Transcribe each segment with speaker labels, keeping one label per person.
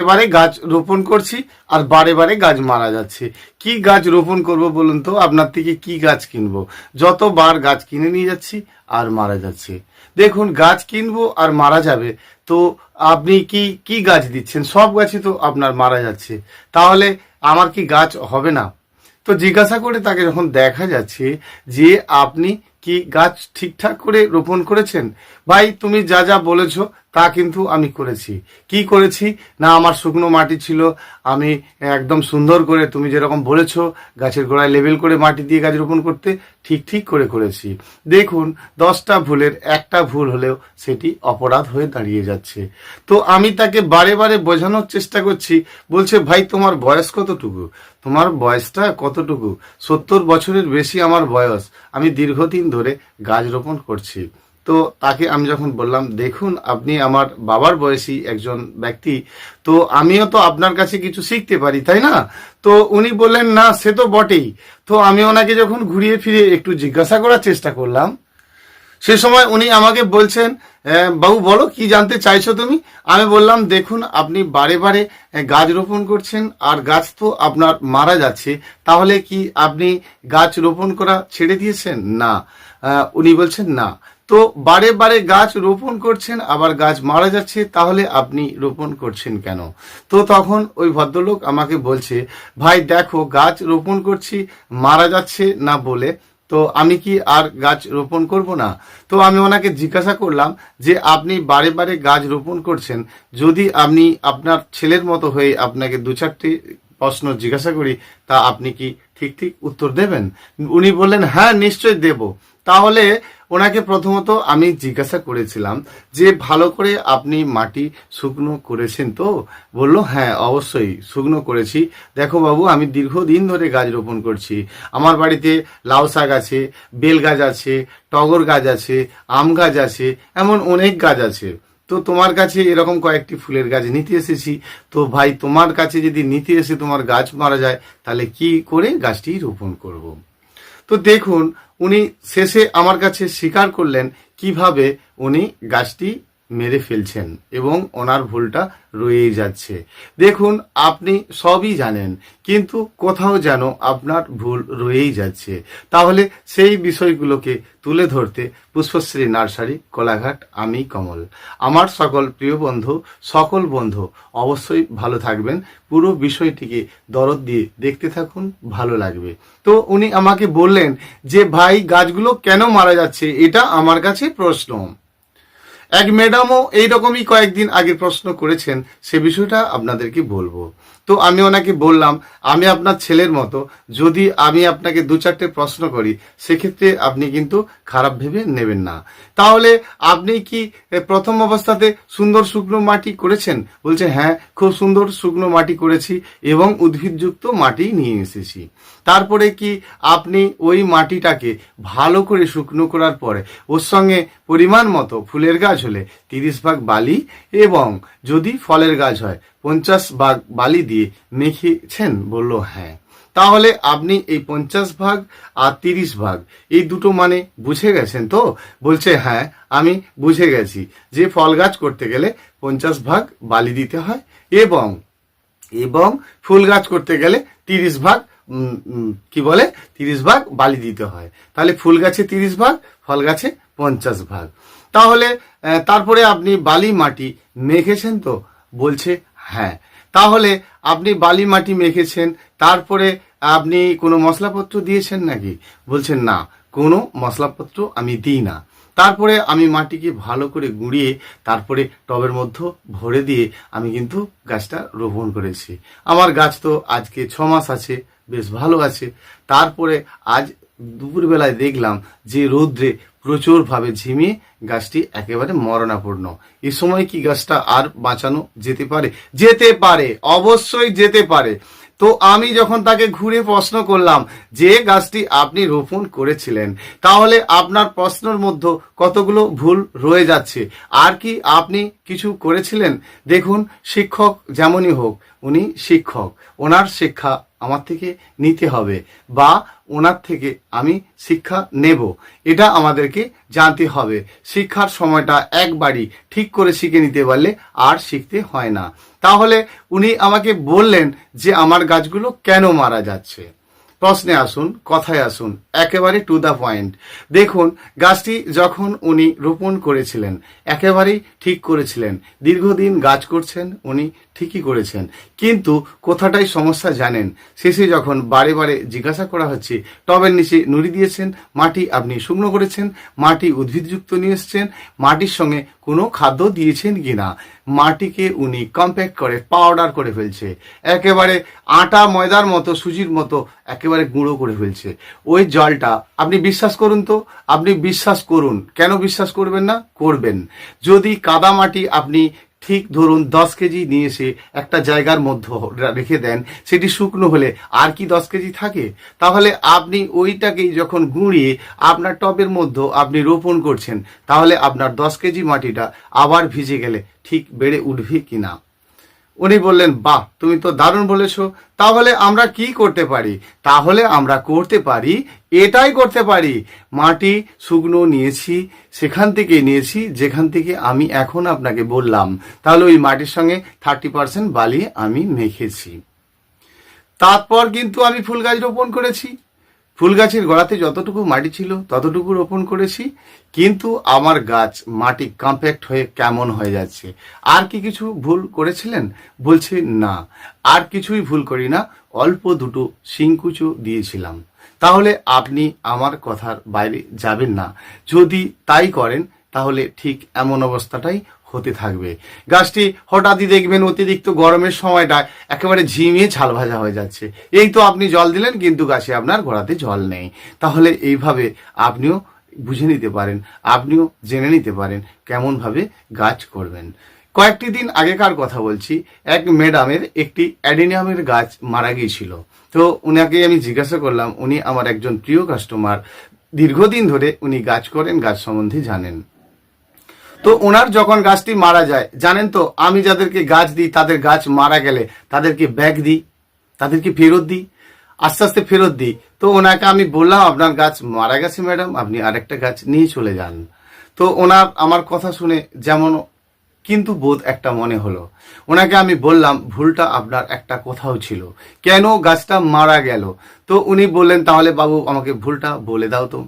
Speaker 1: এবারে গাছ রোপণ করছি আর বারে বারে গাছ মারা যাচ্ছে। কি গাছ রোপণ করব বলুন তো? আপনার থেকে কি গাছ কিনবো? যতবার গাছ কিনে নিয়ে যাচ্ছি আর মারা যাচ্ছে। দেখুন, গাছ কিনবো আর মারা যাবে, তো আপনি কি কি গাছ দিচ্ছেন? সব গাছই তো আপনার মারা যাচ্ছে, তাহলে আমার কি গাছ হবে না? তো জিজ্ঞাসা করে তাকে যখন দেখা যাচ্ছে যে আপনি কি গাছ ঠিকঠাক করে রোপণ করেছেন, ভাই তুমি যা যা বলেছো তা কিন্তু আমি করেছি। কি করেছি না, আমার শুকনো মাটি ছিল, আমি একদম সুন্দর করে তুমি যেরকম বলেছো গাছের গোড়ায় লেবেল করে মাটি দিয়ে গাছ রোপণ করতে, ঠিক ঠিক করে করেছি। দেখুন, 10টা ভুলের একটা ভুল হলেও সেটি অপরাধ হয়ে দাঁড়িয়ে যাচ্ছে। তো আমি তাকে বারে বারে বোঝানোর চেষ্টা করছি। বলছে, ভাই তোমার বয়স কতটুকু? তোমার বয়সটা কতটুকু? 70 বছরের বেশি আমার বয়স, আমি দীর্ঘদিন ধরে গাছ রোপণ করছি। তো তাকে আমি যখন বললাম, দেখুন আপনি আমার বাবার বয়সী একজন ব্যক্তি, তো আমিও তো আপনার কাছে কিছু শিখতে পারি, তাই না? তো উনি বললেন, না সে তো বটেই। তো আমি ওনাকে যখন ঘুরিয়ে ফিরে একটু জিজ্ঞাসা করার চেষ্টা করলাম, সে সময় উনি আমাকে বলছেন, বাবু বলো কি জানতে চাইছো তুমি? আমি বললাম, দেখুন আপনি বারে বারে গাছ রোপণ করছেন আর গাছ তো আপনার মারা যাচ্ছে, তাহলে কি আপনি গাছ রোপণ করা ছেড়ে দিয়েছেন? না। উনি বলছেন না। তো বারে বারে গাছ রোপণ করছেন আবার গাছ মারা যাচ্ছে, তাহলে আপনি রোপণ করছেন কেন? তো তখন ওই ভদ্রলোক আমাকে বলছে, ভাই দেখো গাছ রোপণ করছি মারা যাচ্ছে না বলে, তো আমি কি আর গাছ রোপণ করব না? তো আমি ওনাকে জিজ্ঞাসা করলাম যে আপনি বারে বারে গাছ রোপণ করছেন, যদি আপনি আপনার ছেলের মতো হয়ে আপনাকে 2-4টি প্রশ্ন জিজ্ঞাসা করি, তা আপনি কি ঠিক ঠিক উত্তর দেবেন? উনি বললেন, হ্যাঁ নিশ্চয় দেব। তাহলে ওনাকে প্রথমত আমি জিজ্ঞাসা করেছিলাম যে ভালো করে আপনি মাটি শুকনো করেছেন তো? বলল, হ্যাঁ অবশ্যই শুকনো করেছি। দেখো বাবু, আমি দীর্ঘদিন ধরে গাছ রোপণ করছি। আমার বাড়িতে লাউ শাক আছে, বেল গাছ আছে, টগর গাছ আছে, আম গাছ আছে, এমন অনেক গাছ আছে। তো তোমার কাছে এরকম কয়েকটি ফুলের গাছ নিতে এসেছি। তো ভাই তোমার কাছে যদি নিতে এসে তোমার গাছ মারা যায়, তাহলে কি করে গাছটি রোপণ করব? তো দেখুন, উনি শেষে আমার কাছে স্বীকার করলেন কিভাবে উনি গাছটি মেরে ফেলছেন এবং ওনার ভুলটা রয়েই যাচ্ছে। দেখুন, আপনি সবই জানেন, কিন্তু কোথাও যেন আপনার ভুল রয়েই যাচ্ছে। তাহলে সেই বিষয়গুলোকে তুলে ধরতে পুষ্পশ্রী নার্সারি, কোলাঘাট, আমি কমল। আমার সকল প্রিয় বন্ধু, সকল বন্ধু অবশ্যই ভালো থাকবেন। পুরো বিষয়টিকে দরদ দিয়ে দেখতে থাকুন, ভালো লাগবে। তো উনি আমাকে বললেন যে ভাই গাছগুলো কেন মারা যাচ্ছে, এটা আমার কাছে প্রশ্ন। এক ম্যাডামও এইরকমই কয়েকদিন আগে প্রশ্ন করেছেন, সে বিষয়টা আপনাদেরকে বলবো। তো আমি ওনাকে বললাম, আমি আপনার ছেলের মতো, যদি আমি আপনাকে 2-4টে প্রশ্ন করি, সেক্ষেত্রে আপনি কিন্তু খারাপ ভেবে নেবেন না। তাহলে আপনি কি প্রথম অবস্থাতে সুন্দর শুকনো মাটি করেছেন? বলছে, হ্যাঁ খুব সুন্দর শুকনো মাটি করেছি এবং উদ্ভিদযুক্ত মাটি নিয়ে এসেছি। তারপরে কি আপনি ওই মাটিটাকে ভালো করে শুকনো করার পরে ওর সঙ্গে পরিমাণ মতো ফুলের গাছ হলে 30 ভাগ বালি এবং যদি ফলের গাছ হয় 50 ভাগ বালি দিয়ে মেখেছেন? বলল হ্যাঁ। তাহলে আপনি এই 50 ভাগ আর 30 ভাগ এই দুটো মানে বুঝে গেছেন তো? বলছে, হ্যাঁ আমি বুঝে গেছি যে ফল গাছ করতে গেলে 50 ভাগ বালি দিতে হয় এবং এবং ফুল গাছ করতে গেলে 30 ভাগ কি বলে 30 ভাগ বালি দিতে হয়। তাহলে ফুল গাছে 30 ভাগ, ফল গাছে 50 ভাগ। তাহলে তারপরে আপনি বালি মাটি মেখেছেন তো? বলছে হ্যাঁ। তাহলে আপনি বালি মাটি মেখেছেন, তারপরে আপনি কোনো মশলাপত্র দিয়েছেন নাকি? বলছেন না, কোনো মশলাপত্র আমি দিই না। তারপরে আমি মাটিকে ভালো করে গুঁড়িয়ে তারপরে টবের মধ্যে ভরে দিয়ে আমি কিন্তু গাছটা রোপণ করেছি। আমার গাছ তো আজকে 6 মাস আছে, বেশ ভালো আছে। তারপরে আজ দুপুরবেলায় দেখলাম যে রৌদ্রে প্রচুরভাবে ঝিমিয়ে গাছটি একেবারে মরণাপন্ন। এ সময় কি গাছটা আর বাঁচানো যেতে পারে? যেতে পারে, অবশ্যই যেতে পারে। তো আমি যখন তাকে ঘুরে প্রশ্ন করলাম যে গাছটি আপনি রোপণ করেছিলেন, তাহলে আপনার প্রশ্নের মধ্যে কতগুলো ভুল রয়ে যাচ্ছে, আর কি আপনি কিছু করেছিলেন? দেখুন, শিক্ষক যেমনই হোক, উনি শিক্ষক, ওনার শিক্ষা আমার থেকে নিতে হবে বা ওনার থেকে আমি শিক্ষা নেব, এটা আমাদেরকে জানতে হবে। শিক্ষার সময়টা একবারই ঠিক করে শিখে নিতে পারলে আর শিখতে হয় না। তাহলে উনি আমাকে বললেন যে আমার গাছগুলো কেন মারা যাচ্ছে। প্রশ্নে আসুন, কথায় আসুন, একেবারে টু দ্য পয়েন্ট। দেখুন, গাছটি যখন উনি রোপণ করেছিলেন একেবারেই ঠিক করেছিলেন, দীর্ঘদিন গাছ করছেন উনি, ঠিকই করেছেন, কিন্তু কোথাটাই সমস্যা জানেন? শেষে যখন বারে বারে জিজ্ঞাসা করা হচ্ছে, টবের নিচে নুড়ি দিয়েছেন, মাটি আপনি শুকনো করেছেন, মাটি উদ্ভিদযুক্ত নিয়ে এসছেন, মাটির সঙ্গে কোনো খাদ্য দিয়েছেন কিনা, মাটিকে উনি কম্প্যাক্ট করে পাউডার করে ফেলছে, একেবারে আটা ময়দার মতো, সুজির মতো একেবারে গুঁড়ো করে ফেলছে। ওই জলটা আপনি বিশ্বাস করুন তো, আপনি বিশ্বাস করুন, কেন বিশ্বাস করবেন না? করবেন। যদি কাদা মাটি আপনি ঠিক ধরুন 10 কেজি নিয়ে এসে একটা জায়গার মধ্যে রেখে দেন, সেটি শুকনো হলে আর কি 10 কেজি থাকে? তাহলে আপনি ওইটাকেই যখন গুঁড়িয়ে আপনার টবের মধ্যে আপনি রোপণ করছেন, তাহলে আপনার 10 কেজি মাটিটা আবার ভিজে গেলে ঠিক বেড়ে উঠবে কিনা? উনি বললেন, বাহ, তুমি তো দারুণ বলেছো। তাহলে আমরা কি করতে পারি? তাহলে আমরা করতে পারি, এটাই করতে পারি, মাটি শুকনো নিয়েছি, সেখান থেকে নিয়েছি যেখান থেকে আমি এখন আপনাকে বললাম। তাহলে ওই মাটির সঙ্গে 30% বালি আমি মেখেছি। তারপর কিন্তু আমি ফুল গাছ রোপণ করেছি। ফুল গাছের গোড়াতে যতটুকু মাটি ছিল ততটুকু রোপণ করেছি, কিন্তু আমার গাছ মাটি কম্প্যাক্ট হয়ে কেমন হয়ে যাচ্ছে। আর কি কিছু ভুল করেছিলেন? বলছে না, আর কিছুই ভুল করি না, অল্প দুটো শিংকুচো দিয়েছিলাম। তাহলে আপনি আমার কথার বাইরে যাবেন না। যদি তাই করেন তাহলে ঠিক এমন অবস্থাটাই হতে থাকবে। গাছটি হঠাৎই দেখবেন অতিরিক্ত গরমের সময়টায় একেবারে ঝিমিয়ে ঝাল ভাজা হয়ে যাচ্ছে। এই তো আপনি জল দিলেন কিন্তু গাছে আপনার গোড়াতে জল নেই। তাহলে এইভাবে আপনিও বুঝে নিতে পারেন, আপনিও জেনে নিতে পারেন কেমনভাবে গাছ করবেন। কয়েকটি দিন আগেকার কথা বলছি, এক ম্যাডামের একটি অ্যাডিনিয়ামের গাছ মারা গিয়েছিল। তো উনাকে আমি জিজ্ঞাসা করলাম, উনি আমার একজন প্রিয় কাস্টমার, দীর্ঘদিন ধরে উনি গাছ করেন, গাছ সম্বন্ধে জানেন। তো ওনার যখন গাছটি মারা যায়, জানেন তো, আমি যাদেরকে গাছ দিই তাদের গাছ মারা গেলে তাদেরকে ব্যাগ দিই, তাদেরকে ফেরত দিই, আস্তে আস্তে ফেরত দিই। তো ওনাকে আমি বললাম, আপনার গাছ মারা গেছে ম্যাডাম, আপনি আরেকটা গাছ নিয়ে চলে যান। তো ওনার আমার কথা শুনে যেমন কিন্তু বোধ একটা মনে হলো। ওনাকে আমি বললাম, ভুলটা আপনার একটা কোথাও ছিল, কেন গাছটা মারা গেল? তো উনি বললেন, তাহলে বাবু আমাকে ভুলটা বলে দাও তো।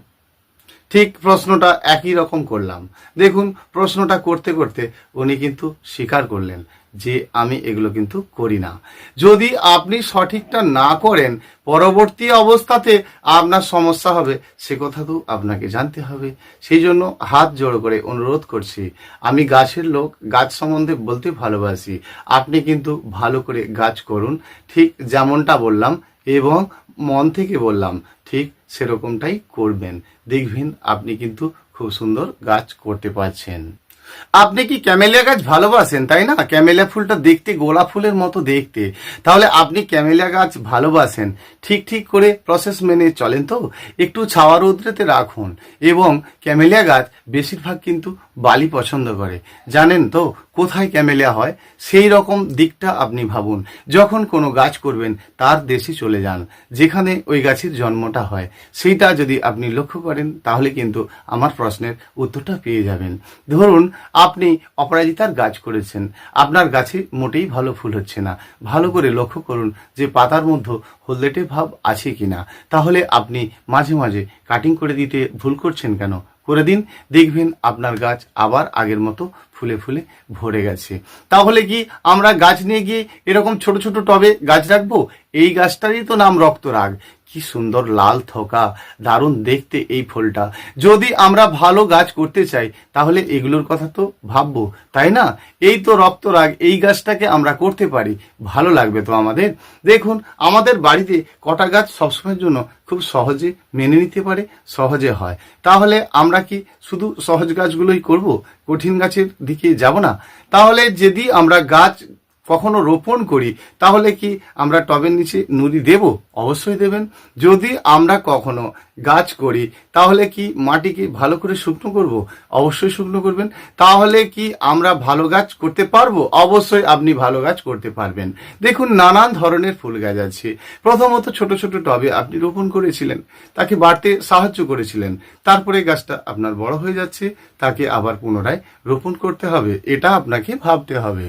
Speaker 1: ঠিক প্রশ্নটা একই রকম করলাম। দেখুন, প্রশ্নটা করতে করতে উনি কিন্তু স্বীকার করলেন যে আমি এগুলো কিন্তু করি না। যদি আপনি সঠিকটা না করেন, পরবর্তী অবস্থাতে আপনার সমস্যা হবে, সে কথা তো আপনাকে জানতে হবে। সেই জন্য হাত জোড় করে অনুরোধ করছি, আমি গাছের লোক, গাছ সম্বন্ধে বলতে ভালোবাসি, আপনি কিন্তু ভালো করে গাছ করুন, ঠিক যেমনটা বললাম এবং মন থেকে বললাম, ঠিক সেরকমটাই করবেন। দেখবেন আপনি কিন্তু খুব সুন্দর গাছ করতে পারছেন। আপনি কি ক্যামেলিয়া গাছ ভালোবাসেন, তাই না? ক্যামেলিয়া ফুলটা দেখতে গোলাপ ফুলের মতো দেখতে। তাহলে আপনি ক্যামেলিয়া গাছ ভালোবাসেন, ঠিক ঠিক করে প্রসেস মেনে চলেন তো? একটু ছাওয়া রৌদ্রেতে রাখুন। এবং ক্যামেলিয়া গাছ বেশিরভাগ কিন্তু বালি পছন্দ করে, জানেন তো কোথায় ক্যামেলিয়া হয়? সেই রকম দিকটা আপনি ভাবুন। যখন কোনো গাছ করবেন তার দেশে চলে যান, যেখানে ওই গাছের জন্মটা হয়, সেইটা যদি আপনি লক্ষ্য করেন তাহলে কিন্তু আমার প্রশ্নের উত্তরটা পেয়ে যাবেন। ধরুন আপনি অপরাজিতার গাছ করেছেন, আপনার গাছে মোটেই ভালো ফুল হচ্ছে না, ভালো করে লক্ষ্য করুন যে পাতার মধ্যে হলদেটে ভাব আছে কিনা। তাহলে আপনি মাঝে মাঝে কাটিং করে দিতে ভুল করছেন কেন? করে দিন, দেখবেন আপনার গাছ আবার আগের মতো ফুলে ফুলে ভরে গেছে। তাহলে কি আমরা গাছ নিয়ে গিয়ে এরকম ছোট ছোট টবে গাছ রাখবো? এই গাছটারই তো নাম রক্তরাগ। কি সুন্দর লাল থোকা, দারুণ দেখতে এই ফুলটা। যদি আমরা ভালো গাছ করতে চাই তাহলে এগুলোর কথা তো ভাববো, তাই না? এই তো রক্তরাগ, এই গাছটাকে আমরা করতে পারি, ভালো লাগবে তো আমাদের। দেখুন, আমাদের বাড়িতে কটা গাছ সবসময়ের জন্য খুব সহজে মেনে নিতে পারে, সহজে হয়। তাহলে আমরা কি শুধু সহজ গাছগুলোই করব, কঠিন গাছের দিকে যাব না? তাহলে যদি আমরা গাছ কখনো রোপণ করি, তাহলে কি আমরা টবের নিচে নুড়ি দেব? অবশ্যই দেবেন। যদি আমরা কখনো গাছ করি, তাহলে কি মাটিকে ভালো করে শুকনো করব? অবশ্যই শুকনো করবেন। তাহলে কি আমরা ভালো গাছ করতে পারবো? অবশ্যই আপনি ভালো গাছ করতে পারবেন। দেখুন, নানান ধরনের ফুল গাছ আছে। প্রথমত ছোট ছোট টবে আপনি রোপণ করেছিলেন, তাকে বাড়তে সাহায্য করেছিলেন, তারপরে গাছটা আপনার বড় হয়ে যাচ্ছে, তাকে আবার পুনরায় রোপণ করতে হবে, এটা আপনাকে ভাবতে হবে।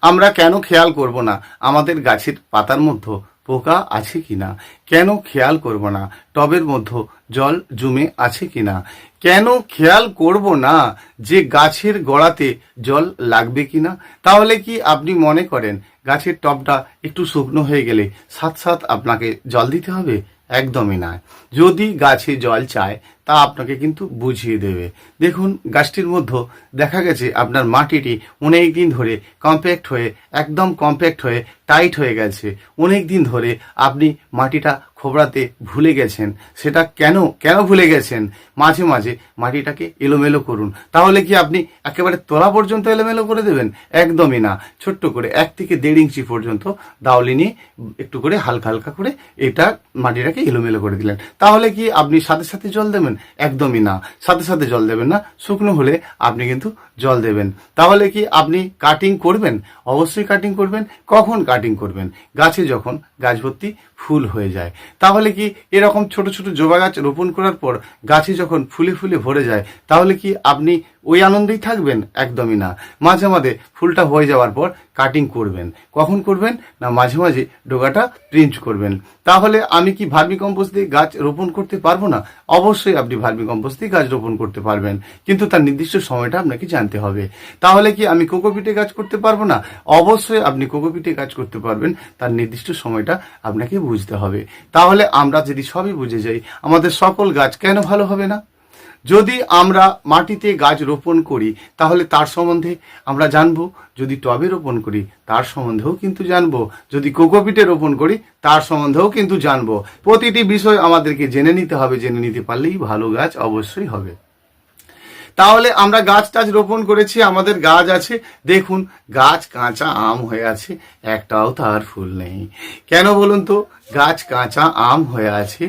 Speaker 1: আমরা কেন খেয়াল করব না আমাদের গাছের পাতার মধ্যে পোকা আছে কিনা? কেন খেয়াল করব না টবের মধ্যে জল জমে আছে কিনা? কেন খেয়াল করব না যে গাছের গোড়াতে জল লাগবে কিনা? তাহলে কি আপনি মনে করেন গাছের টবটা একটু শুকনো হয়ে গেলে সাথ সাথ আপনাকে জল দিতে হবে? একদমই না। যদি গাছে জল চায় তা আপনাকে কিন্তু বুঝিয়ে দেবে। দেখুন, গাছটির মধ্যে দেখা গেছে আপনার মাটিটি অনেক দিন ধরে কম্প্যাক্ট হয়ে, একদম কম্প্যাক্ট হয়ে টাইট হয়ে গেছে। অনেক দিন ধরে আপনি মাটিটা খোবড়াতে ভুলে গেছেন। সেটা কেন ভুলে গেছেন? মাঝে মাঝে মাটিটাকে এলোমেলো করুন। তাহলে কি আপনি একেবারে তলা পর্যন্ত এলোমেলো করে দেবেন? একদমই না। ছোট্ট করে 1 থেকে 1.5 ইঞ্চি পর্যন্ত দাউলি নিয়ে একটু করে হালকা হালকা করে এটা মাটিটাকে এলোমেলো করে দিলেন। তাহলে কি আপনি সাথে সাথে জল দেবেন? একদমই না। সাথে সাথে জল দেবেন না। শুকনো হলে আপনি কিন্তু জল দেবেন। তাহলে কি আপনি কাটিং করবেন? অবশ্যই কাটিং করবেন। কখন কাটিং করবেন? গাছে যখন গাছ ভর্তি ফুল হয়ে যায়। তাহলে কি এরকম ছোট ছোট জবা গাছ রোপণ করার পর গাছে যখন ফুলে ফুলে ভরে যায়, তাহলে কি আপনি ওই আনন্দেই থাকবেন? একদমই না। মাঝে মাঝে ফুলটা হয়ে যাওয়ার পর কাটিং করবেন। কখন করবেন? না, মাঝে মাঝে ডোগাটা প্রিন্ট করবেন। তাহলে আমি কি ভার্মি কম্পোস্ট দিয়ে গাছ রোপণ করতে পারবো না? অবশ্যই আপনি ভার্মি কম্পোস্ট দিয়ে গাছ রোপণ করতে পারবেন, কিন্তু তার নির্দিষ্ট সময়টা আপনাকে জানতে হবে। তাহলে কি আমি কোকোপিটে গাছ করতে পারবো না? অবশ্যই আপনি কোকোপিটে গাছ করতে পারবেন, তার নির্দিষ্ট সময়টা আপনাকে বুঝতে হবে। তাহলে আমরা যদি সবই বুঝে যাই, আমাদের সকল গাছ কেন ভালো হবে না? যদি আমরা মাটিতে গাছ রোপণ করি, তাহলে তার সম্বন্ধে আমরা জানবো। যদি টবে রোপণ করি, তার সম্বন্ধেও কিন্তু জানবো। যদি কোকোপিটে রোপণ করি, তার সম্বন্ধেও কিন্তু জানবো। প্রতিটি বিষয় আমাদেরকে জেনে নিতে হবে। জেনে নিতে পারলেই ভালো গাছ অবশ্যই হবে। তাহলে আমরা গাছ টাছ রোপণ করেছি, আমাদের গাছ আছে। দেখুন, গাছ কাঁচা আম হয়ে আছে, একটাও তার ফুল নেই। কেন বলুন তো? গাছ কাঁচা আম হয়ে আছে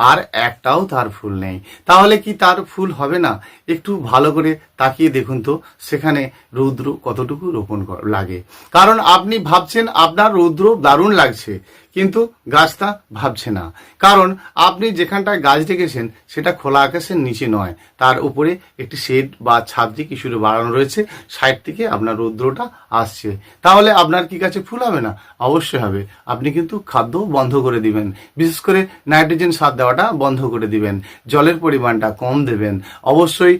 Speaker 1: আর একটাও তার ফুল নেই। তাহলে কি তার ফুল হবে না? একটু ভালো করে তাকিয়ে দেখুন তো, সেখানে রৌদ্র কতটুকু রোপণ লাগে। কারণ আপনি ভাবছেন আপনার রৌদ্র দারুণ লাগছে, কিন্তু গাছটা ভাবছে না। কারণ আপনি যেখানটায় গাছ রেখেছেন সেটা খোলা আকাশের নিচে নয়, তার উপরে একটি শেড বা ছাদ দিয়ে কিছুটা বাড়ানো রয়েছে, সাইড থেকে আপনার রৌদ্রটা আসছে। তাহলে আপনার কি গাছে ফুল হবে না? অবশ্যই হবে। আপনি কিন্তু খাদ্য বন্ধ করে দিবেন, বিশেষ করে নাইট্রোজেন সার দেওয়াটা বন্ধ করে দিবেন, জলের পরিমাণটা কম দেবেন, অবশ্যই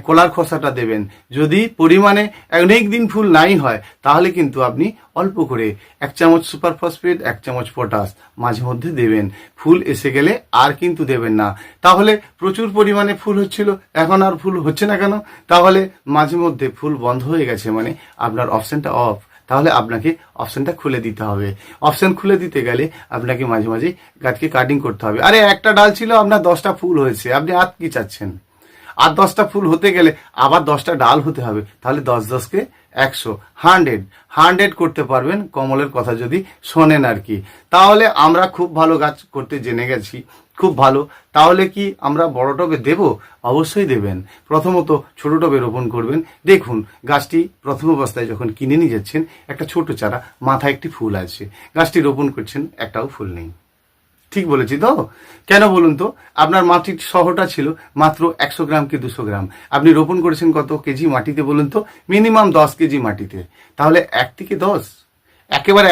Speaker 1: কলার খোসাটা দেবেন। যদি পরিমাণে অনেক দিন ফুল নাই হয়, তাহলে কিন্তু আপনি অল্প করে 1 চামচ সুপার ফসফেট, 1 চামচ পটাশ মাঝে মধ্যে দেবেন। ফুল এসে গেলে আর কিন্তু দেবেন না। তাহলে প্রচুর পরিমাণে ফুল হচ্ছিল, এখন আর ফুল হচ্ছে না কেন? তাহলে মাঝে মধ্যে ফুল বন্ধ হয়ে গেছে, মানে আপনার অপশনটা অফ। তাহলে আপনাকে অপশনটা খুলে দিতে হবে। অপশন খুলে দিতে গেলে আপনাকে মাঝে মাঝে গাছকে কাটিং করতে হবে। আরে একটা ডাল ছিল, আপনার 10টা ফুল হয়েছে, আপনি আর কি চাচ্ছেন? আর 10টা ফুল হতে গেলে আবার 10টা ডাল হতে হবে। তাহলে 10-10 কে 100, 100 করতে পারবেন, কমলের কথা যদি শোনেন আর কি। তাহলে আমরা খুব ভালো গাছ করতে জেনে গেছি, খুব ভালো। তাহলে কি আমরা বড় টবে দেব? অবশ্যই দেবেন। প্রথমত ছোট টবে রোপণ করবেন। দেখুন, গাছটি প্রথম অবস্থায় যখন কিনে নিয়ে যাচ্ছেন, একটা ছোট চারা, মাথায় একটি ফুল আছে, গাছটি রোপণ করছেন, একটাও ফুল নেই। ঠিক বলেছি তো? কেন বলুন তো? আপনার মাটির সহটা ছিল মাত্র 100 গ্রাম কি 200 গ্রাম। আপনি রোপণ করেছেন কত কেজি মাটিতে বলুন তো? মিনিমাম 10 কেজি মাটিতে। তাহলে 1 থেকে 10, একেবারে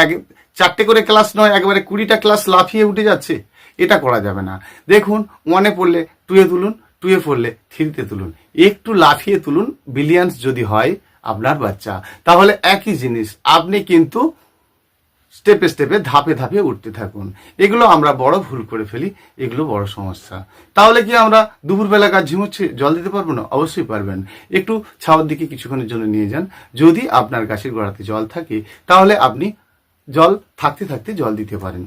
Speaker 1: 4টে করে ক্লাস নয়, একেবারে 20টা ক্লাস লাফিয়ে উঠে যাচ্ছে। এটা করা যাবে না। দেখুন, 1-এ পড়লে 2-এ তুলুন, 2-এ পড়লে 3-তে তুলুন, একটু লাফিয়ে তুলুন। বিলিয়ন্স যদি হয় আপনার বাচ্চা, তাহলে একই জিনিস আপনি কিন্তু স্টেপে স্টেপে, ধাপে ধাপে উঠতে থাকুন। এগুলো আমরা বড় ভুল করে ফেলি, এগুলো বড় সমস্যা। তাহলে কি আমরা দুপুরবেলা গাছ ঝিমুচ্ছে জল দিতে পারবো না? অবশ্যই পারবেন। একটু ছাওয়ার দিকে কিছুক্ষণের জন্য নিয়ে যান। যদি আপনার গাছের গোড়াতে জল থাকে, তাহলে আপনি জল থাকতে থাকতে জল দিতে পারেন।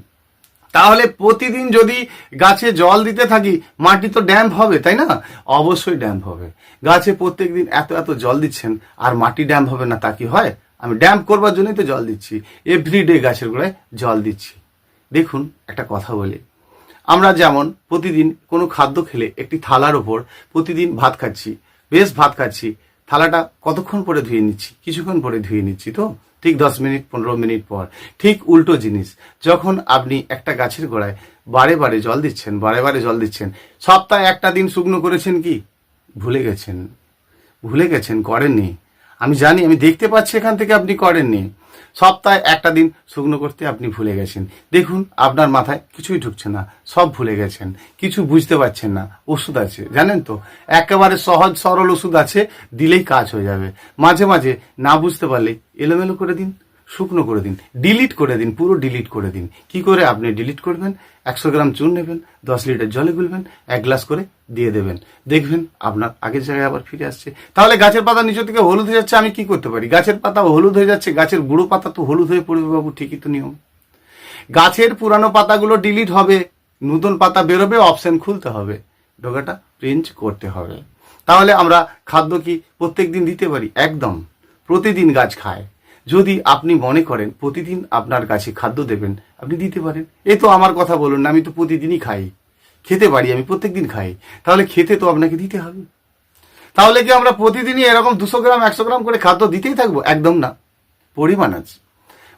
Speaker 1: তাহলে প্রতিদিন যদি গাছে জল দিতে থাকি, মাটি তো ড্যাম্প হবে, তাই না? অবশ্যই ড্যাম্প হবে। গাছে প্রত্যেকদিন এত এত জল দিচ্ছেন আর মাটি ড্যাম্প হবে না, তা কি হয়? আমি ড্যাম্প করবার জন্যই তো জল দিচ্ছি, এভরিডে গাছের গোড়ায় জল দিচ্ছি। দেখুন একটা কথা বলি, আমরা যেমন প্রতিদিন কোনো খাদ্য খেলে একটি থালার ওপর প্রতিদিন ভাত খাচ্ছি, বেশ ভাত খাচ্ছি, থালাটা কতক্ষণ পরে ধুয়ে নিচ্ছি, কিছুক্ষণ পরে ধুয়ে নিচ্ছি, তো ঠিক 10 মিনিট 15 মিনিট পর। ঠিক উল্টো জিনিস, যখন আপনি একটা গাছের গোড়ায় বারে বারে জল দিচ্ছেন, বারে বারে জল দিচ্ছেন, সপ্তাহে একটা দিন শুকনো করেছেন কি? ভুলে গেছেন, ভুলে গেছেন, করেননি। আমি জানি, আমি দেখতে পাচ্ছি এখান থেকে আপনি করেননি। সপ্তাহে একটা দিন শুকনো করতে আপনি ভুলে গেছেন। দেখুন আপনার মাথায় কিছুই ঢুকছে না, সব ভুলে গেছেন, কিছু বুঝতে পারছেন না। ওষুধ আছে জানেন তো, একেবারে সহজ সরল ওষুধ আছে, দিলেই কাজ হয়ে যাবে। মাঝে মাঝে না বুঝতে পারলে এলোমেলো করে দিন, শুকনো করে দিন, ডিলিট করে দিন, পুরো ডিলিট করে দিন। কি করে আপনি ডিলিট করবেন? 100 গ্রাম চুন নেবেন, 10 লিটার জলে গুলবেন, 1 গ্লাস করে দিয়ে দেবেন, দেখবেন আপনার আগের জায়গায় আবার ফিরে আসছে। তাহলে গাছের পাতা নিচে থেকে হলুদ হয়ে যাচ্ছে, আমি কি করতে পারি? গাছের পাতা হলুদ হয়ে যাচ্ছে, গাছের বুড়ো পাতা তো হলুদ হয়ে পড়বে বাবু, ঠিকই তো নিয়ম। গাছের পুরানো পাতাগুলো ডিলিট হবে, নতুন পাতা বেরোবে, অপশন খুলতে হবে, ঢোকাটা প্রিন্ট করতে হবে। তাহলে আমরা খাদ্য কি প্রত্যেক দিন দিতে পারি? একদম, প্রতিদিন গাছ খায়। যদি আপনি মনে করেন প্রতিদিন আপনার গাছে খাদ্য দেবেন, আপনি দিতে পারেন। এ তো আমার কথা বলুন না, আমি তো প্রতিদিনই খাই, খেতে পারি, আমি প্রত্যেক দিন খাই। তাহলে খেতে তো আপনাকে দিতে হবে। তাহলে কি আমরা প্রতিদিনই এরকম 200 গ্রাম 100 গ্রাম করে খাদ্য দিতেই থাকবো? একদম না, পরিমাণ আছে।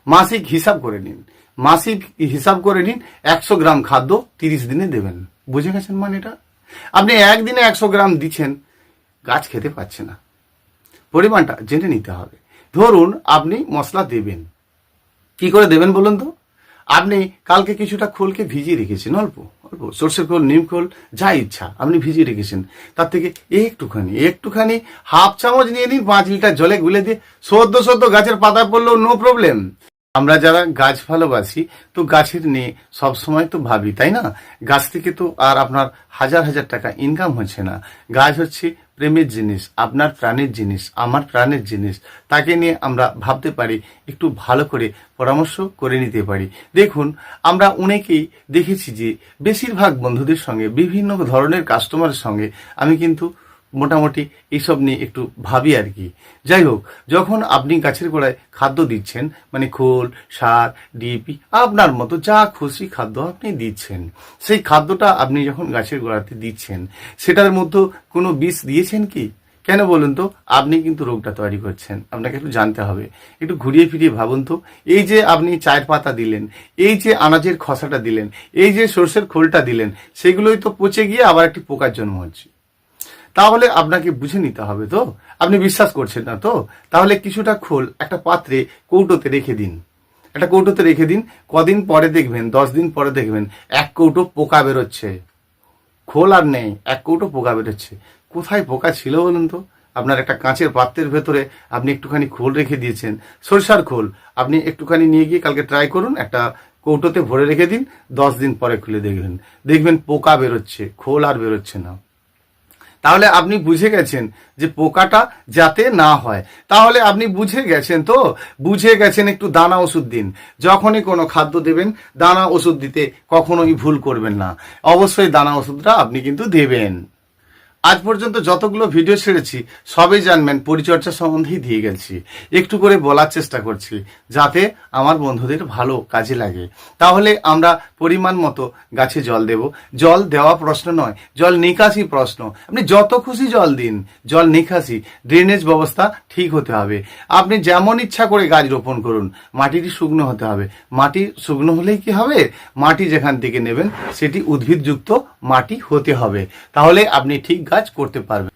Speaker 1: মাসিক হিসাব করে নিন, মাসিক হিসাব করে নিন, 100 গ্রাম খাদ্য 30 দিনে দেবেন। বুঝে গেছেন মানেটা? আপনি একদিনে 100 গ্রাম দিচ্ছেন, গাছ খেতে পাচ্ছে না। পরিমাণটা জেনে নিতে হবে। ধরুন আপনি মশলা দেবেন, কি করে দেবেন বলুন তো? আপনি কালকে কিছুটা খোলকে ভিজিয়ে রেখেছেন, অল্প অল্প সর্ষের খোল, নিম খোল, যা ইচ্ছা আপনি ভিজিয়ে রেখেছেন। তার থেকে একটুখানি একটুখানি হাফ চামচ নিয়ে নিন, 5 লিটার জলে গুলে দিয়ে সদ্য সদ্য গাছের পাতা পড়লেও নো প্রবলেম। আমরা যারা গাছ ভালোবাসি, তো গাছের নিয়ে সবসময় তো ভাবি, তাই না? গাছ থেকে তো আর আপনার হাজার হাজার টাকা ইনকাম হচ্ছে না। গাছ হচ্ছে প্রেমের জিনিস, আপনার প্রাণের জিনিস, আমার প্রাণের জিনিস। তাকে নিয়ে আমরা ভাবতে পারি, একটু ভালো করে পরামর্শ করে নিতে পারি। দেখুন আমরা অনেকেই দেখেছি যে বেশিরভাগ বন্ধুদের সঙ্গে, বিভিন্ন ধরনের কাস্টমারের সঙ্গে আমি কিন্তু মোটামুটি এইসব নিয়ে একটু ভাবি আর কি। যাই হোক, যখন আপনি গাছের গোড়ায় খাদ্য দিচ্ছেন, মানে খোল, সার, ডিএপি, আপনার মতো যা খুশি খাদ্য আপনি দিচ্ছেন, সেই খাদ্যটা আপনি যখন গাছের গোড়াতে দিচ্ছেন, সেটার মধ্যে কোনো বিষ দিয়েছেন কি? কেন বলুন তো? আপনি কিন্তু রোগটা তৈরি করছেন। আপনাকে একটু জানতে হবে, একটু ঘুরিয়ে ফিরিয়ে ভাবুন তো। এই যে আপনি চায়ের পাতা দিলেন, এই যে আনাজের খসাটা দিলেন, এই যে সর্ষের খোলটা দিলেন, সেগুলোই তো পচে গিয়ে আবার একটি পোকার জন্ম হচ্ছে। তাহলে আপনাকে বুঝে নিতে হবে তো। আপনি বিশ্বাস করছেন না তো? তাহলে কিছুটা খোল একটা পাত্রে, কৌটোতে রেখে দিন, একটা কৌটোতে রেখে দিন। কদিন পরে দেখবেন, 10 দিন পরে দেখবেন 1 কৌটো পোকা বেরোচ্ছে। খোল আর নেই, 1 কৌটো পোকা বেরোচ্ছে। কোথায় পোকা ছিল বলুন তো? আপনার একটা কাঁচের পাত্রের ভেতরে আপনি একটুখানি খোল রেখে দিয়েছেন, সরষার খোল। আপনি একটুখানি নিয়ে গিয়ে কালকে ট্রাই করুন, একটা কৌটোতে ভরে রেখে দিন, 10 দিন পরে খুলে দেখবেন, দেখবেন পোকা বেরোচ্ছে, খোল আর বেরোচ্ছে না। তাহলে আপনি বুঝে গেছেন যে পোকাটা যাতে না হয়। তাহলে আপনি বুঝে গেছেন তো, বুঝে গেছেন। একটু দানা ওষুধ দিন, যখনই কোনো খাদ্য দেবেন দানা ওষুধ দিতে কখনোই ভুল করবেন না। অবশ্যই দানা ওষুধটা আপনি কিন্তু দেবেন। আজ পর্যন্ত যতগুলো ভিডিও ছেড়েছি সবই জানবেন পরিচর্যা সম্বন্ধেই দিয়ে গেছি, একটু করে বলার চেষ্টা করছি যাতে আমার বন্ধুদের ভালো কাজে লাগে। তাহলে আমরা পরিমাণ মতো গাছে জল দেব। জল দেওয়া প্রশ্ন নয়, জল নিকাশি প্রশ্ন। আপনি যত খুশি জল দিন, জল নিকাশি, ড্রেনেজ ব্যবস্থা ঠিক হতে হবে। আপনি যেমন ইচ্ছা করে গাছ রোপণ করুন, মাটিটি শুকনো হতে হবে। মাটি শুকনো হলেই কি হবে? মাটি যেখান থেকে নেবেন সেটি উদ্ভিদযুক্ত মাটি হতে হবে। তাহলে আপনি ঠিক গাছ করতে পারবেন।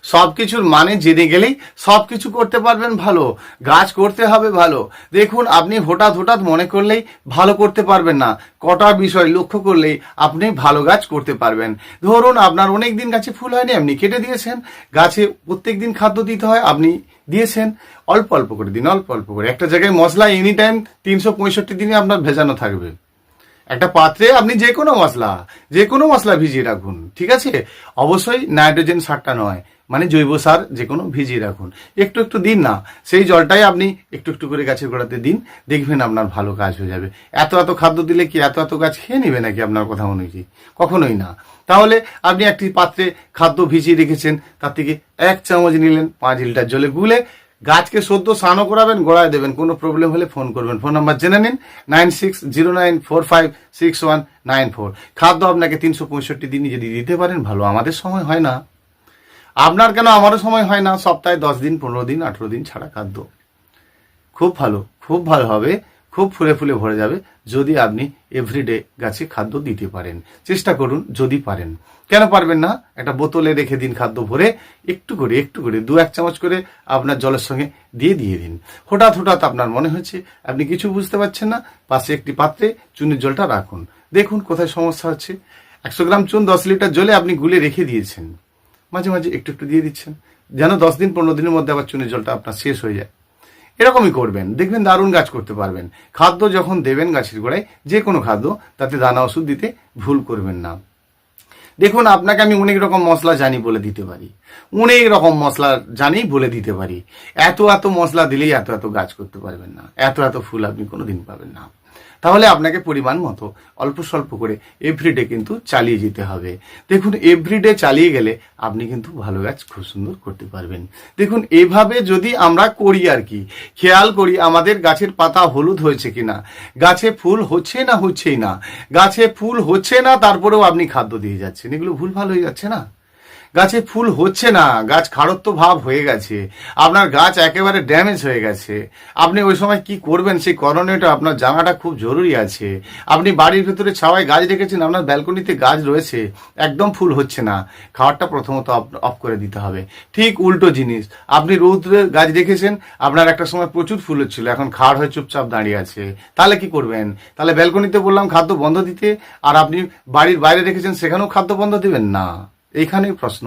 Speaker 1: সবকিছুর মানে জেনে গেলেই সবকিছু করতে পারবেন ভালো। গাছ করতে হবে ভালো। দেখুন আপনি হঠাৎ হঠাৎ মনে করলেই ভালো করতে পারবেন না, কটা বিষয় লক্ষ্য করলেই আপনি ভালো গাছ করতে পারবেন। ধরুন আপনার অনেক দিন গাছে ফুল হয়নি, আপনি কেটে দিয়েছেন। গাছে প্রত্যেক দিন খাদ্য দিতে হয়, আপনি দিয়েছেন। অল্প অল্প করে দিন, অল্প অল্প করে। একটা জায়গায় মশলা এনি টাইম 365 দিনে আপনার ভেজানো থাকবে। একটা পাত্রে আপনি যে কোনো মশলা ভিজিয়ে রাখুন, ঠিক আছে? অবশ্যই নাইট্রোজেন সারটা নয়, মানে জৈব সার যে কোনো ভিজিয়ে রাখুন। একটু একটু দিন না, সেই জলটাই আপনি একটু একটু করে গাছের গোড়াতে দিন, দেখবেন আপনার ভালো কাজ হয়ে যাবে। এত এত খাদ্য দিলে কি এত এত গাছ খেয়ে নেবে নাকি আপনার কথা অনুযায়ী? কখনোই না। তাহলে আপনি একটি পাত্রে খাদ্য ভিজিয়ে রেখেছেন, তার থেকে 1 চামচ নিলেন, 5 লিটার জলে গুলে গাছকে সদ্য স্নানও করাবেন, গোড়ায় দেবেন, কোনো প্রবলেম হলে ফোন করবেন। ফোন নাম্বার জেনে নিন 9609456194। খাদ্য আপনাকে 365 দিনই যদি দিতে পারেন ভালো, আমাদের সময় হয় না, আপনার কেন আমারও সময় হয় না, সপ্তাহে 10 দিন 15 দিন 18 দিন ছাড়া খাদ্য খুব ভালো হবে, খুব ফুলে ফুলে ভরে যাবে যদি আপনি এভরিডে গাছে খাদ্য দিতে পারেন। চেষ্টা করুন যদি পারেন, কেন পারবেন না? একটা বোতলে রেখে দিন খাদ্য ভরে, একটু করে 2-1 চামচ করে আপনার জলের সঙ্গে দিয়ে দিন। হঠাৎ আপনার মনে হচ্ছে আপনি কিছু বুঝতে পারছেন না, পাশে একটি পাত্রে চুনের জলটা রাখুন, দেখুন কোথায় সমস্যা হচ্ছে। 100 গ্রাম চুন 10 লিটার জলে আপনি গুলে রেখে দিয়েছেন, মাঝে মাঝে একটু দিয়ে দিচ্ছেন, যেন 10 দিন 15 দিনের মধ্যে আবার চুনের জলটা আপনার শেষ হয়ে যায়। এরকমই করবেন, দেখবেন দারুণ গাছ করতে পারবেন। খাদ্য যখন দেবেন গাছের গোড়ায়, যে কোনো খাদ্য, তাতে দানা ওষুধ দিতে ভুল করবেন না। দেখুন, আপনাকে আমি অনেক রকম মশলা জানি বলে দিতে পারি, অনেক রকম মশলা জানি বলে দিতে পারি। এত মশলা দিলেই এত গাছ করতে পারবেন না, এত ফুল আপনি কোনোদিন পাবেন না। তাহলে আপনাকে পরিমাণ মতো অল্প স্বল্প করে এভরিডে কিন্তু চালিয়ে যেতে হবে। দেখুন, এভরিডে চালিয়ে গেলে আপনি কিন্তু ভালো গাছ খুব সুন্দর করতে পারবেন। দেখুন, এভাবে যদি আমরা করি আর কি, খেয়াল করি আমাদের গাছের পাতা হলুদ হয়েছে কিনা, গাছে ফুল হচ্ছেই না, গাছে ফুল হচ্ছে না, তারপরেও আপনি খাদ্য দিয়ে যাচ্ছেন, এগুলো ভুল ভাল হয়ে যাচ্ছে না। গাছে ফুল হচ্ছে না, গাছ খাড়ত্ব ভাব হয়ে গেছে, আপনার গাছ একেবারে ড্যামেজ হয়ে গেছে। আপনি ওই সময় কি করবেন সেই করণীয়টা আপনার জানাটা খুব জরুরি আছে। আপনি বাড়ির ভেতরে ছাওয়ায় গাছ রেখেছেন, আপনার ব্যালকনিতে গাছ রয়েছে, একদম ফুল হচ্ছে না, খাওয়ারটা প্রথমত অফ করে দিতে হবে। ঠিক উল্টো জিনিস, আপনি রৌদ্রে গাছ রেখেছেন, আপনার একটা সময় প্রচুর ফুল হচ্ছিল, এখন খাওয়ার হয়ে চুপচাপ দাঁড়িয়ে আছে, তাহলে কি করবেন? তাহলে ব্যালকনিতে বললাম খাদ্য বন্ধ দিতে, আর আপনি বাড়ির বাইরে রেখেছেন, সেখানেও খাদ্য বন্ধ দিবেন না। এইখানেই প্রশ্ন।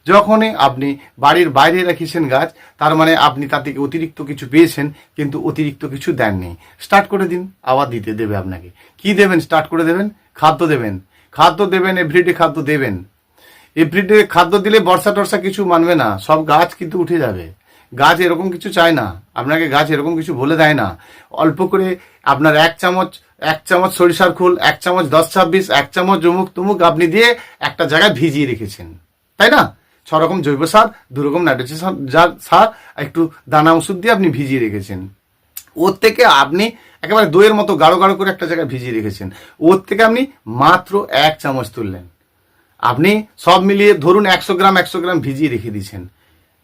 Speaker 1: যখনই আপনি বাড়ির বাইরে রেখেছেন গাছ, তার মানে আপনি তার থেকে অতিরিক্ত কিছু পেয়েছেন, কিন্তু অতিরিক্ত কিছু দেননি। স্টার্ট করে দিন, আবার দিতে দেবে আপনাকে। কি দেবেন? স্টার্ট করে দেবেন, খাদ্য দেবেন, এভরিডে খাদ্য দেবেন। এভরিডে খাদ্য দিলে বর্ষা টর্ষা কিছু মানবে না, সব গাছ কিন্তু উঠে যাবে। গাছ এরকম কিছু চায় না আপনাকে, গাছ এরকম কিছু বলে দেয় না। অল্প করে আপনার 1 চামচ সরিষার খোল, 1 চামচ 10-26, 1 চামচ অমুক তুমুক আপনি দিয়ে একটা জায়গায় ভিজিয়ে রেখেছেন, তাই না? 6 রকম জৈব সার, 2 রকম নাইট্রোজেন সার, একটু দানা ওষুধ দিয়ে আপনি ভিজিয়ে রেখেছেন। ওর থেকে আপনি একেবারে দইয়ের মতো গাঢ় করে একটা জায়গায় ভিজিয়ে রেখেছেন, ওর থেকে আপনি মাত্র 1 চামচ তুললেন। আপনি সব মিলিয়ে ধরুন 100 গ্রাম ভিজিয়ে রেখে দিয়েছেন।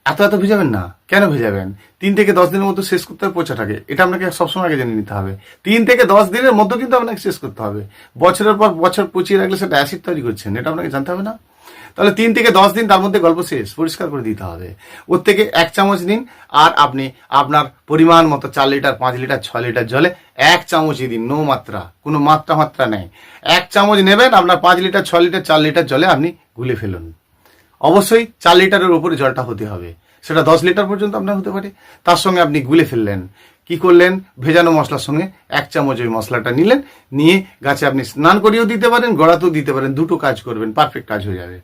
Speaker 1: এত ভিজাবেন না, কেন ভেজাবেন? 3 থেকে 10 দিনের মধ্যে শেষ করতে হবে পচাটাকে, এটা আপনাকে সবসময় আগে জেনে নিতে হবে। 3 থেকে 10 দিনের মধ্যে কিন্তু আপনাকে শেষ করতে হবে। বছরের পর বছর পচিয়ে রাখলে সেটা অ্যাসিড তৈরি করছেন, এটা আপনাকে জানতে হবে না? তাহলে 3 থেকে 10 দিন, তার মধ্যে গল্প শেষ, পরিষ্কার করে দিতে হবে। ওর থেকে 1 চামচ নিন, আর আপনি আপনার পরিমাণ মতো 4 লিটার 5 লিটার 6 লিটার জলে 1 চামচই দিন, নো মাত্রা, কোনো মাত্রা নেই। 1 চামচ নেবেন, আপনার 5 লিটার 6 লিটার 4 লিটার জলে আপনি গুলে ফেলুন। অবশ্যই 4 লিটারের উপরে জলটা হতে হবে, সেটা 10 লিটার পর্যন্ত আপনার হতে পারে। তার সঙ্গে আপনি গুলে ফেললেন, কি করলেন? ভেজানো মশলার সঙ্গে 1 চামচ ওই মশলাটা নিলেন, নিয়ে গাছে আপনি স্নান করিয়েও দিতে পারেন, গড়াতেও দিতে পারেন, দুটো কাজ করবেন, পারফেক্ট কাজ হয়ে যাবে।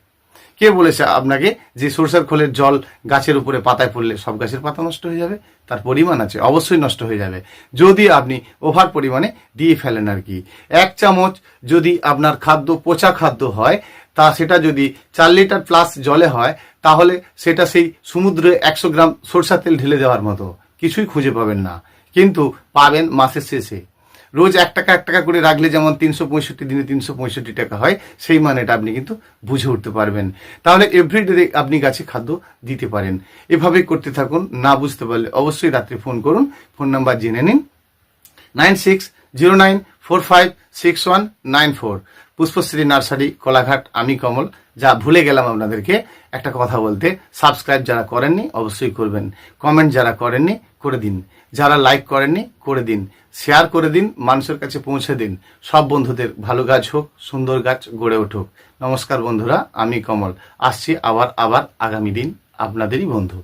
Speaker 1: কে বলেছে আপনাকে যে সরষের খোলের জল গাছের উপরে পাতায় পড়লে সব গাছের পাতা নষ্ট হয়ে যাবে? তার পরিমাণ আছে, অবশ্যই নষ্ট হয়ে যাবে যদি আপনি ওভার পরিমাণে দিয়ে ফেলেন আর কি। 1 চামচ যদি আপনার খাদ্য পচা খাদ্য হয়, তা সেটা যদি 4 লিটার প্লাস জলে হয়, তাহলে সেটা সেই সমুদ্রে 100 গ্রাম সরষার তেল ঢেলে দেওয়ার মতো, কিছুই খুঁজে পাবেন না। কিন্তু পাবেন মাসের শেষে। রোজ 1 টাকা করে রাখলে যেমন 365 দিনে 365 টাকা হয়, সেই মানেটা আপনি কিন্তু বুঝে উঠতে পারবেন। তাহলে এভরিডে আপনি গাছে খাদ্য দিতে পারেন। এভাবেই করতে থাকুন। না বুঝতে পারলে অবশ্যই রাত্রে ফোন করুন। ফোন নাম্বার জেনে নিন 9609456194। পুষ্পশ্রী নার্সারি, কোলাঘাট। আমি কমল। যা ভুলে গেলাম আপনাদেরকে একটা কথা বলতে, সাবস্ক্রাইব যারা করেননি অবশ্যই করবেন, কমেন্ট যারা করেননি করে দিন, যারা লাইক করেননি করে দিন, শেয়ার করে দিন, মানুষের কাছে পৌঁছে দিন। সব বন্ধুদের ভালো গাছ হোক, সুন্দর গাছ গড়ে উঠুক। নমস্কার বন্ধুরা, আমি কমল। আসছি আবার আগামী দিন আপনাদেরই বন্ধু।